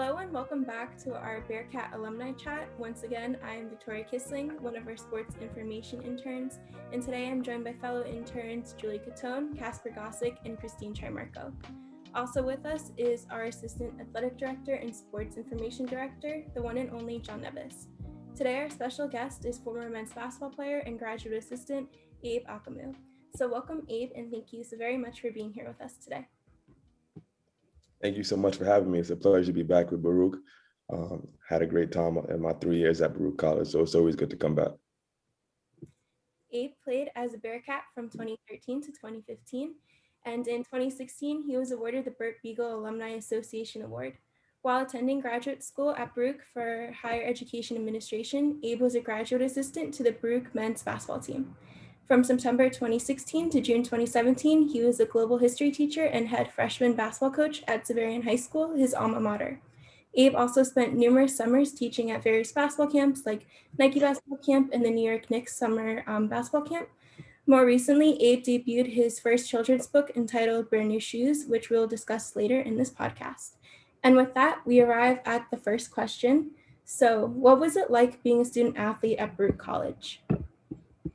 Hello and welcome back to our Bearcat Alumni Chat. Once again, I am Victoria Kisling, one of our sports information interns, and today I'm joined by fellow interns Julie Catone, Casper Gossick, and Christine Trimarco. Also with us is our Assistant Athletic Director and Sports Information Director, the one and only John Nevis. Today our special guest is former men's basketball player and graduate assistant Abe Akanmu. So welcome Abe, and thank you so very much for being here with us today. Thank you so much for having me. It's a pleasure to be back with Baruch. Had a great time in my 3 years at Baruch College, so it's always good to come back. Abe played as a Bearcat from 2013 to 2015, and in 2016, he was awarded the Burt Beagle Alumni Association Award. While attending graduate school at Baruch for Higher Education Administration, Abe was a graduate assistant to the Baruch men's basketball team. From September 2016 to June 2017, he was a global history teacher and head freshman basketball coach at Xaverian High School, his alma mater. Abe also spent numerous summers teaching at various basketball camps like Nike Basketball Camp and the New York Knicks Summer Basketball Camp. More recently, Abe debuted his first children's book entitled Brand New Shoes, which we'll discuss later in this podcast. And with that, we arrive at the first question. So, what was it like being a student athlete at Baruch College?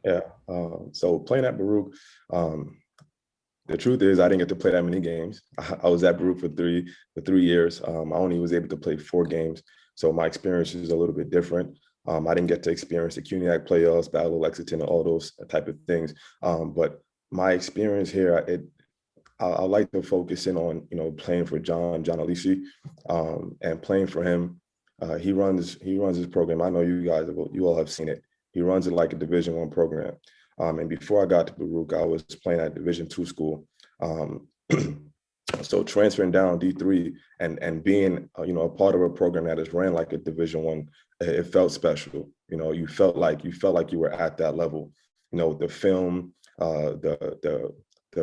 Yeah, so playing at Baruch, the truth is I didn't get to play that many games. I was at Baruch for three years. I only was able to play 4 games, so my experience is a little bit different. I didn't get to experience the CUNYAC playoffs, Battle of Lexington, and all those type of things. But my experience here, I like to focus in on playing for John Alisi, and playing for him. He runs his program. I know you all have seen it. He runs it like a Division I program. And before I got to Baruch, I was playing at Division II school. So transferring down D3 and being a part of a program that is ran like a Division I, it felt special. You felt like you were at that level. The film, the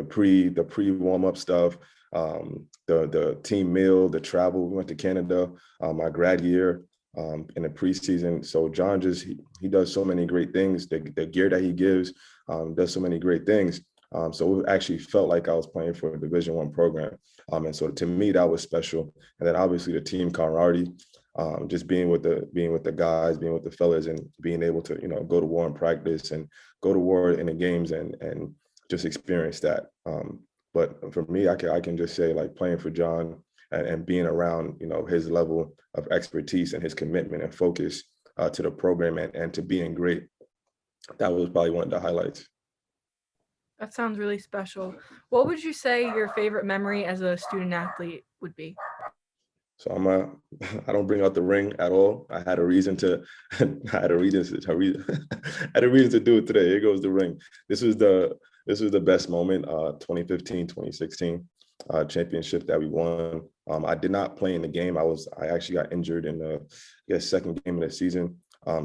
pre warm up stuff, the team meal, the travel. We went to Canada my grad year. In the preseason. So John he does so many great things. The gear that he gives does so many great things. So it actually felt like I was playing for a Division I program. And so to me, that was special. And then obviously the team camaraderie, just being with the guys, being with the fellas, and being able to, go to war in practice and go to war in the games and just experience that. But for me, I can just say, like, playing for John and being around, his level of expertise and his commitment and focus to the program and to being great. That was probably one of the highlights. That sounds really special. What would you say your favorite memory as a student athlete would be? So I don't bring out the ring at all. I had a reason to do it today. Here goes the ring. This was the best moment, 2015, 2016. Championship that we won. I did not play in the game. I actually got injured in the second game of the season.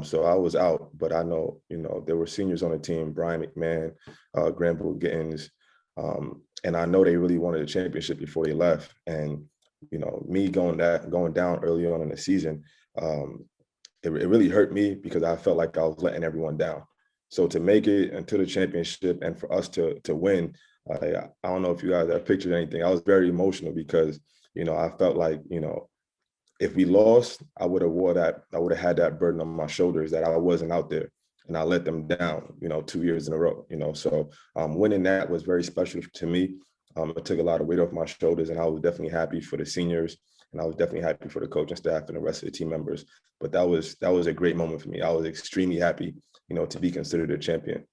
So I was out, but I know, there were seniors on the team, Brian McMahon, Granville Gittins, and I know they really wanted a championship before they left. And, me going down early on in the season, it really hurt me because I felt like I was letting everyone down. So to make it into the championship and for us to win, I don't know if you guys have pictured anything. I was very emotional because, I felt like, if we lost, I would have had that burden on my shoulders that I wasn't out there and I let them down, 2 years in a row, So winning that was very special to me. It took a lot of weight off my shoulders, and I was definitely happy for the seniors, and I was definitely happy for the coaching staff and the rest of the team members. But that was a great moment for me. I was extremely happy, to be considered a champion.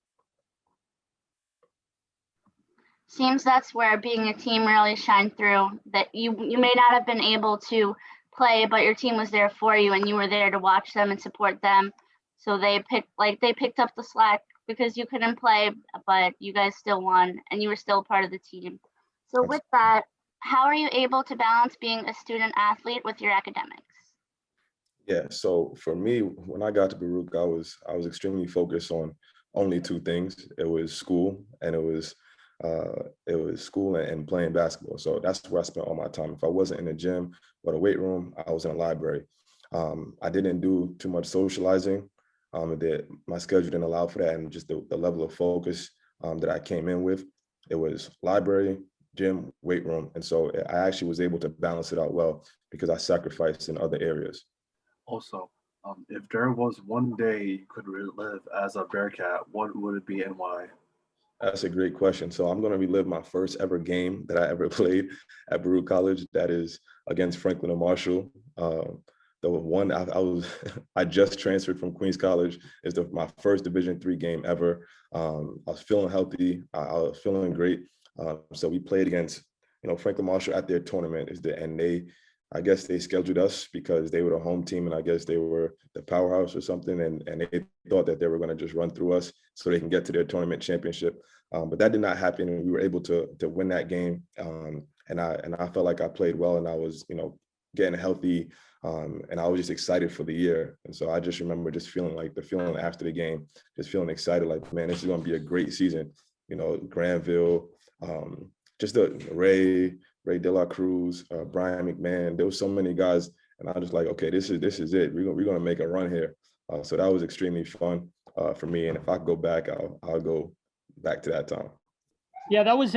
Seems that's where being a team really shined through, that you may not have been able to play, but your team was there for you and you were there to watch them and support them. So they picked up the slack because you couldn't play, but you guys still won and you were still part of the team. So with that, how are you able to balance being a student athlete with your academics? Yeah, so for me, when I got to Baruch, I was extremely focused on only 2 things. It was school and it was school and playing basketball. So that's where I spent all my time. If I wasn't in the gym or the weight room, I was in a library. I didn't do too much socializing. My schedule didn't allow for that, and just the level of focus that I came in with, it was library, gym, weight room. And so I actually was able to balance it out well because I sacrificed in other areas. Also, if there was one day you could relive as a Bearcat, what would it be and why? That's a great question. So I'm going to relive my first ever game that I ever played at Baruch College. That is against Franklin and Marshall. The one I was, I just transferred from Queens College. It's my first Division III game ever. I was feeling healthy. I was feeling great. So we played against, Franklin Marshall at their tournament. And I guess they scheduled us because they were the home team, and I guess they were the powerhouse or something. And they thought that they were going to just run through us so they can get to their tournament championship. But that did not happen, and we were able to win that game. And I felt like I played well, and I was, getting healthy, and I was just excited for the year. And so I just remember just feeling like the feeling after the game, just feeling excited, like, man, this is going to be a great season. Granville, just Ray De La Cruz, Brian McMahon. There was so many guys, and I was just like, okay, this is it. We're going to make a run here. So that was extremely fun for me. And if I could go back, I'll go back to that time. Yeah, that was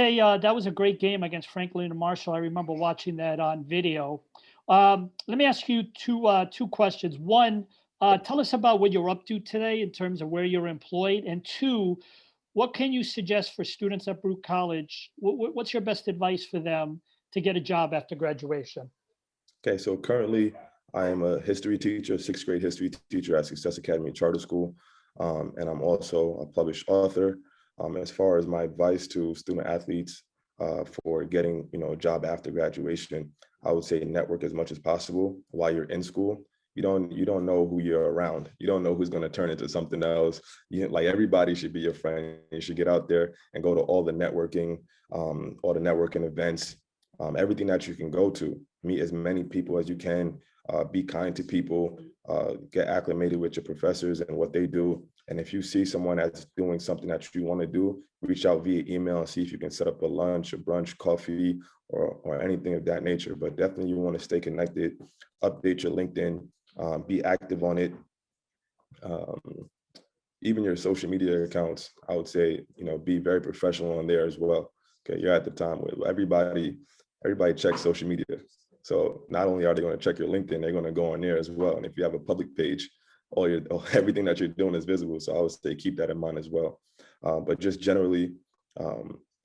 a great game against Franklin and Marshall. I remember watching that on video. Let me ask you two questions. One, tell us about what you're up to today in terms of where you're employed, and two, what can you suggest for students at Baruch College? What's your best advice for them to get a job after graduation? Okay, so currently I am a history teacher, sixth grade history teacher at Success Academy Charter School, and I'm also a published author. As far as my advice to student athletes for getting, a job after graduation, I would say network as much as possible while you're in school. You don't know who you're around. You don't know who's going to turn into something else. Like, everybody should be your friend. You should get out there and go to all the networking events, everything that you can go to. Meet as many people as you can. Be kind to people. Get acclimated with your professors and what they do. And if you see someone that's doing something that you want to do, reach out via email and see if you can set up a lunch, a brunch, coffee, or anything of that nature. But definitely you want to stay connected, update your LinkedIn, be active on it. Even your social media accounts, I would say, be very professional on there as well. Okay, you're at the time where everybody checks social media. So not only are they going to check your LinkedIn, they're going to go on there as well. And if you have a public page, everything that you're doing is visible. So I would say keep that in mind as well. But just generally,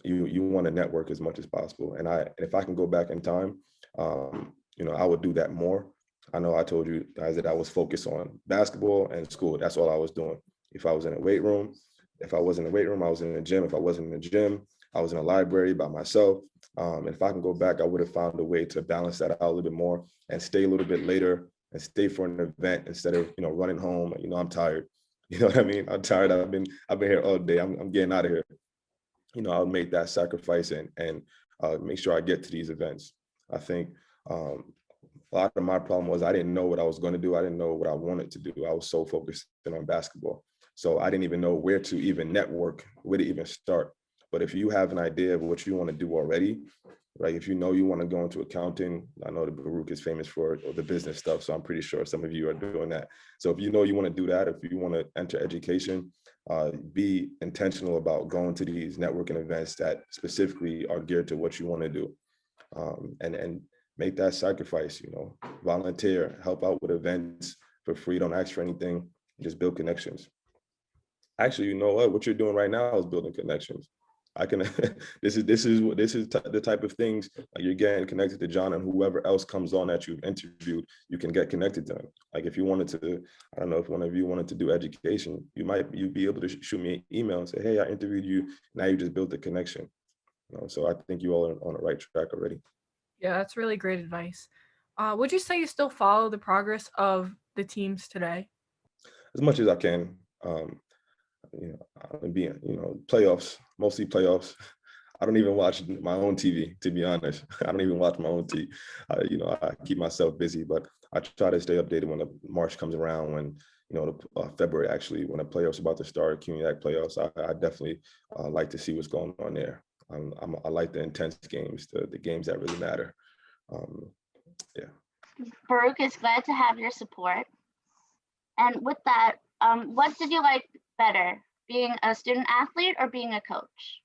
you want to network as much as possible. And if I can go back in time, I would do that more. I know I told you guys that I was focused on basketball and school. That's all I was doing. If I was in a weight room, if I wasn't in the weight room, I was in the gym. If I wasn't in the gym, I was in a library by myself. And if I can go back, I would have found a way to balance that out a little bit more and stay a little bit later and stay for an event instead of, running home. I'm tired. You know what I mean? I'm tired. I've been here all day. I'm getting out of here. I'll make that sacrifice and make sure I get to these events. I think a lot of my problem was I didn't know what I was going to do. I didn't know what I wanted to do. I was so focused on basketball. So I didn't even know where to even network, where to even start. But if you have an idea of what you want to do already, right? If you know you want to go into accounting, I know the Baruch is famous for the business stuff. So I'm pretty sure some of you are doing that. So if you know you want to do that, if you want to enter education, be intentional about going to these networking events that specifically are geared to what you want to do. And make that sacrifice, volunteer, help out with events for free. Don't ask for anything, just build connections. Actually, you know what you're doing right now is building connections. I can, this is the type of things like you're getting connected to John, and whoever else comes on that you've interviewed, you can get connected to them. Like if you wanted to, I don't know, if one of you wanted to do education, you'd be able to shoot me an email and say, hey, I interviewed you. Now you just built the connection. So I think you all are on the right track already. Yeah, that's really great advice. Would you say you still follow the progress of the teams today? As much as I can. Being, playoffs, mostly playoffs. I don't even watch my own TV, to be honest. I don't even watch my own TV. I keep myself busy, but I try to stay updated when the March comes around, when, February, actually, when the playoffs are about to start, CUNYAC playoffs. I definitely like to see what's going on there. I like the intense games, the games that really matter. Yeah. Baruch is glad to have your support. And with that, what did you like better, being a student athlete or being a coach?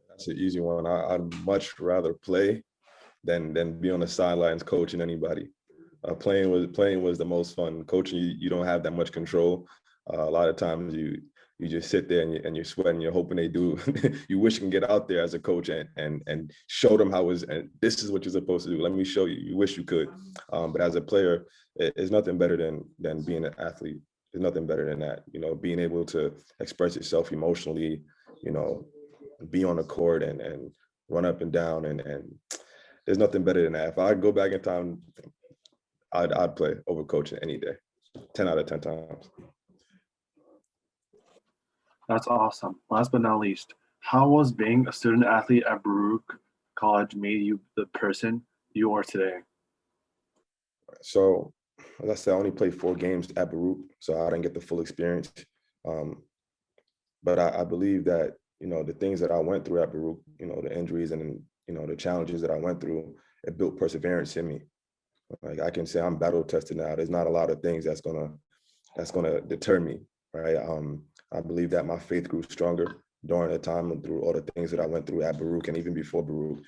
That's an easy one. I'd much rather play than be on the sidelines coaching anybody. Playing was the most fun. Coaching, you don't have that much control. A lot of times you just sit there and you're sweating. You're hoping they do. You wish you can get out there as a coach and show them how and this is what you're supposed to do. Let me show you. You wish you could, but as a player, it's nothing better than being an athlete. There's nothing better than that. You know, being able to express yourself emotionally. You know, be on the court and run up and down and there's nothing better than that. If I go back in time, I'd play over coaching any day, 10 out of 10 times. That's awesome. Last but not least, how was being a student athlete at Baruch College made you the person you are today? So, as I said, I only played 4 games at Baruch, so I didn't get the full experience. But I believe that, you know, the things that I went through at Baruch, you know, the injuries and, you know, the challenges that I went through, it built perseverance in me. Like I can say I'm battle tested now. There's not a lot of things that's gonna deter me, right? I believe that my faith grew stronger during the time and through all the things that I went through at Baruch and even before Baruch.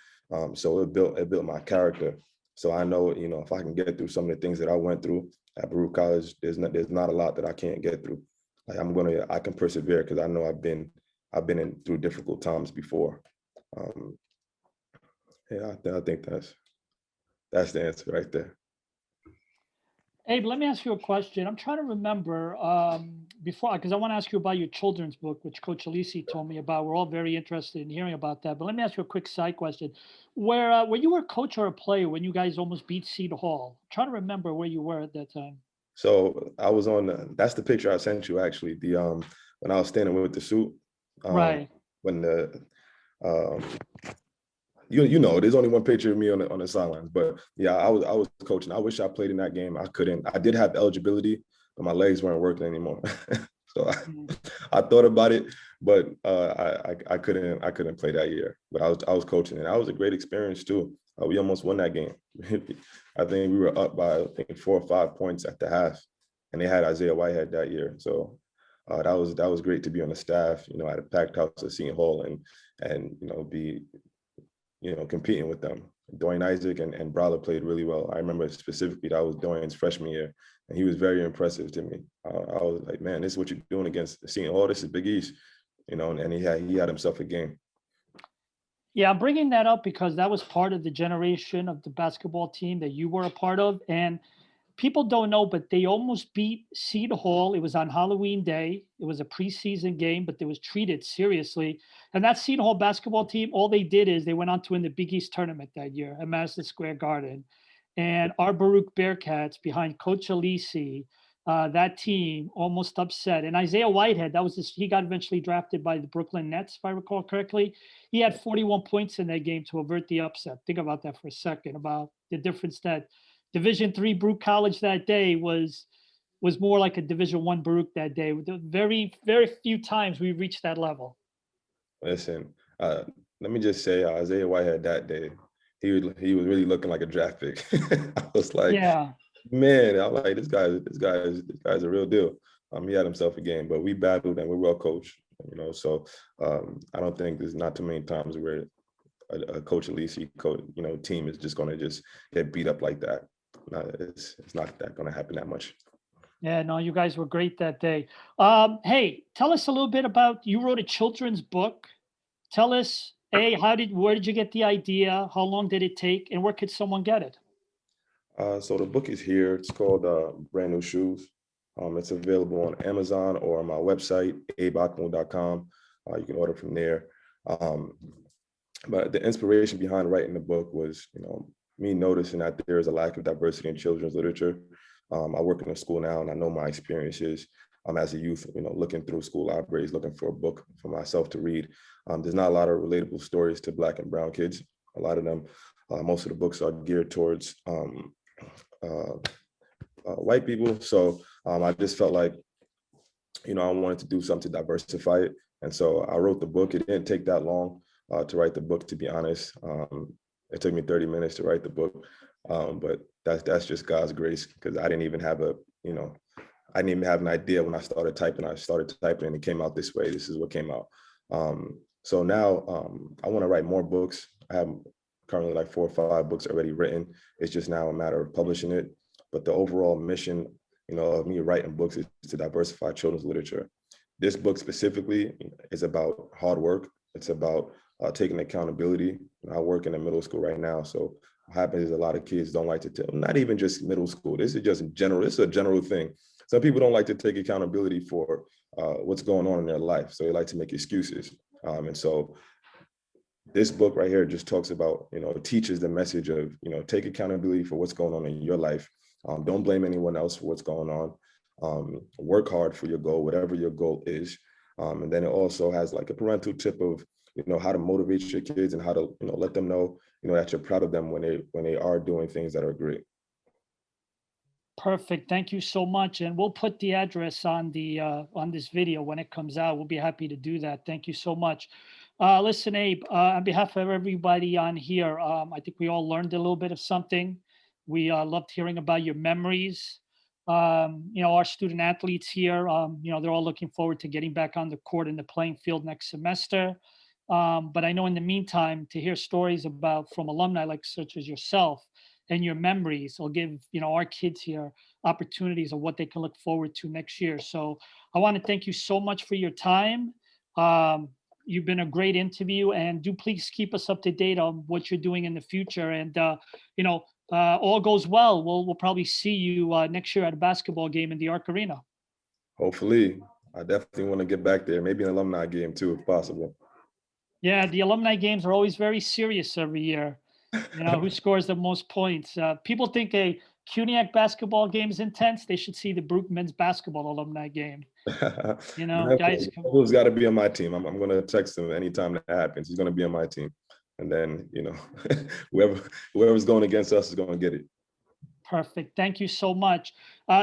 So it built my character. So I know, you know, if I can get through some of the things that I went through at Baruch College, there's not a lot that I can't get through. Like I can persevere because I know I've been through difficult times before. I think that's the answer right there. Abe, let me ask you a question. I'm trying to remember before, because I want to ask you about your children's book, which Coach Alisi told me about. We're all very interested in hearing about that. But let me ask you a quick side question. Where you were a coach or a player when you guys almost beat Seton Hall? I'm trying to remember where you were at that time. So I was that's the picture I sent you actually. When I was standing with the suit. Right. When you know, there's only one picture of me on the sidelines, but yeah, I was coaching. I wish I played in that game. I couldn't. I did have eligibility, but my legs weren't working anymore. So I thought about it, but I couldn't play that year. But I was coaching, and that was a great experience too. We almost won that game. I think we were up by 4 or 5 points at the half, and they had Isaiah Whitehead that year. So that was great to be on the staff. You know, at a packed house at Seton Hall, and you know be competing with them. Dwayne Isaac and Brawler played really well. I remember specifically that was Dwayne's freshman year, and he was very impressive to me. I was like, man, this is what you're doing against Seton Hall. This is Big East, you know, and he had himself a game. Yeah, I'm bringing that up because that was part of the generation of the basketball team that you were a part of. And people don't know, but they almost beat Seton Hall. It was on Halloween Day. It was a preseason game, but it was treated seriously. And that Seton Hall basketball team, all they did is they went on to win the Big East tournament that year at Madison Square Garden. And our Baruch Bearcats behind Coach Alisi, that team almost upset. And Isaiah Whitehead, he got eventually drafted by the Brooklyn Nets, if I recall correctly. He had 41 points in that game to avert the upset. Think about that for a second, about the difference that Division III Baruch College that day was more like a Division I Baruch that day. Very, very few times we reached that level. Listen, let me just say, Isaiah Whitehead that day, he was really looking like a draft pick. I was like, yeah, man, I'm like, this guy's a real deal. He had himself a game, but we battled and we're well coached, you know. So I don't think there's not too many times where a Coach Alisi team is just going to just get beat up like that. It's not that going to happen that much. Yeah, no, you guys were great that day. Hey, tell us a little bit about, you wrote a children's book. Tell us, where did you get the idea? How long did it take? And where could someone get it? So the book is here. It's called Brand New Shoes. It's available on Amazon or on my website, abeakanmu.com. You can order from there. But the inspiration behind writing the book was, you know, me noticing that there is a lack of diversity in children's literature. I work in a school now, and I know my experiences as a youth, you know, looking through school libraries, looking for a book for myself to read. There's not a lot of relatable stories to Black and brown kids. A lot of them, most of the books are geared towards white people. So I just felt like, you know, I wanted to do something to diversify it. And so I wrote the book. It didn't take that long to write the book, to be honest. It took me 30 minutes to write the book. But that's just God's grace, because I didn't even have an idea when I started typing. I started typing and it came out this way. This is what came out. So now I want to write more books. I have currently like 4 or 5 books already written. It's just now a matter of publishing it. but the overall mission, of me writing books is to diversify children's literature. This book specifically is about hard work. It's about taking accountability. I work in a middle school right now, so what happens is a lot of kids don't like to tell, not even just middle school. This is just general. This is a general thing. Some people don't like to take accountability for what's going on in their life, so they like to make excuses. And so this book right here just talks about, teaches the message of, take accountability for what's going on in your life. Don't blame anyone else for what's going on. Work hard for your goal, whatever your goal is. And then it also has like a parental tip of, how to motivate your kids and how to, let them know, that you're proud of them when they are doing things that are great. Perfect. Thank you so much. And we'll put the address on this video when it comes out. We'll be happy to do that. Thank you so much. Listen, Abe, on behalf of everybody on here, I think we all learned a little bit of something. We loved hearing about your memories. Our student athletes here, they're all looking forward to getting back on the court and the playing field next semester. But I know in the meantime, to hear stories from alumni like such as yourself and your memories will give, our kids here opportunities of what they can look forward to next year. So I want to thank you so much for your time. You've been a great interview, and do please keep us up to date on what you're doing in the future. And, all goes well, we'll probably see you next year at a basketball game in the Arc Arena. Hopefully. I definitely want to get back there, maybe an alumni game too, if possible. Yeah, the alumni games are always very serious every year. Who scores the most points. People think a CUNYAC basketball game is intense. They should see the Baruch men's basketball alumni game. Guys. Who's got to be on my team? I'm going to text him anytime that happens. He's going to be on my team. And then, whoever's going against us is going to get it. Perfect. Thank you so much.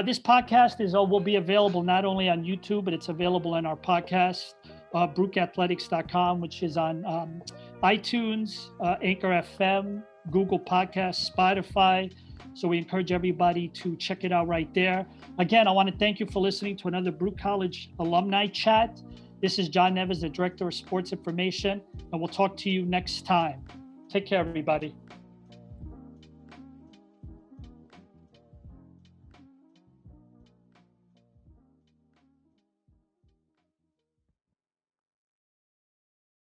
This podcast will be available not only on YouTube, but it's available in our podcast, BaruchAthletics.com, which is on iTunes, Anchor FM, Google Podcasts, Spotify. So we encourage everybody to check it out right there. Again, I want to thank you for listening to another Baruch College Alumni Chat. This is John Neves, the Director of Sports Information, and we'll talk to you next time. Take care, everybody.